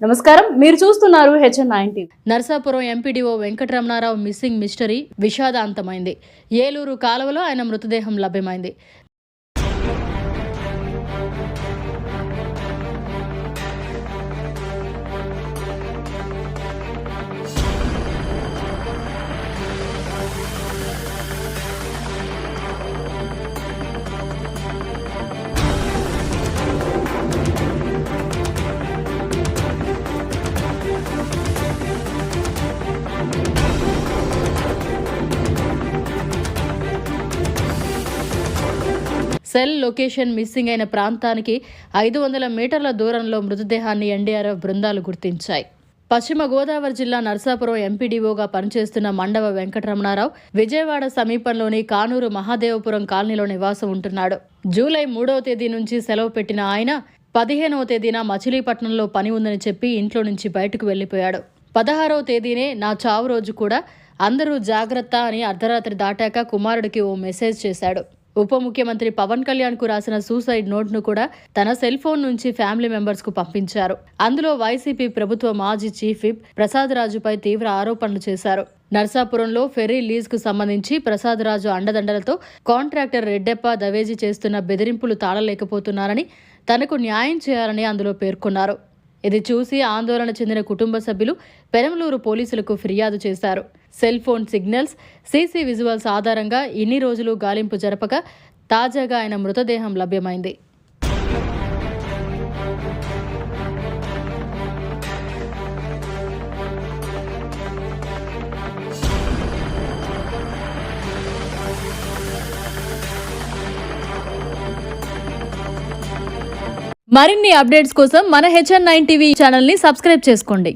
నమస్కారం, మీరు చూస్తున్నారు HN9 Narsapuram MPDO Venkataramanarao missing mystery విషాదాంతమైంది. ఏలూరు కాలువలో ఆయన మృతదేహం లభ్యమైంది. సెల్ లొకేషన్ మిస్సింగ్ అయిన ప్రాంతానికి 500 మీటర్ల దూరంలో మృతదేహాన్ని ఎన్డీఆర్ఎఫ్ బృందాలు గుర్తించాయి. పశ్చిమ గోదావరి జిల్లా నర్సాపురం ఎంపీడీఓగా పనిచేస్తున్న మండవ వెంకటరమణారావు విజయవాడ సమీపంలోని కానూరు మహాదేవపురం కాలనీలో నివాసం ఉంటున్నాడు. జూలై 3వ తేదీ నుంచి సెలవు పెట్టిన ఆయన 15వ తేదీన మచిలీపట్నంలో పని ఉందని చెప్పి ఇంట్లో నుంచి బయటకు వెళ్లిపోయాడు. 16వ తేదీనే నా చావు రోజు కూడా అందరూ జాగ్రత్త అని అర్ధరాత్రి దాటాక కుమారుడికి ఓ మెసేజ్ చేశాడు. ఉప ముఖ్యమంత్రి పవన్ కళ్యాణ్ కు రాసిన సూసైడ్ నోట్ ను కూడా తన సెల్ ఫోన్ నుంచి ఫ్యామిలీ మెంబర్స్ కు పంపించారు. అందులో వైసీపీ ప్రభుత్వ మాజీ చీఫ్ విప్ ప్రసాద్ రాజుపై తీవ్ర ఆరోపణలు చేశారు. నర్సాపురంలో ఫెర్రీ లీజ్ కు సంబంధించి ప్రసాద్ రాజు అండదండలతో కాంట్రాక్టర్ రెడ్డెప్ప దవేజీ చేస్తున్న బెదిరింపులు తాళలేకపోతున్నారని, తనకు న్యాయం చేయాలని అందులో పేర్కొన్నారు. ఇది చూసి ఆందోళన చెందిన కుటుంబ సభ్యులు పెనమలూరు పోలీసులకు ఫిర్యాదు చేశారు. Cell phone signals, CC visuals ఆధారంగా ఇన్ని రోజులు గాలింపు జరపక తాజాగా ఆయన మృతదేహం లభ్యమైంది. మరిన్ని అప్డేట్స్ కోసం మన HN9 టీవీ ఛానల్ని సబ్స్క్రైబ్ చేసుకోండి.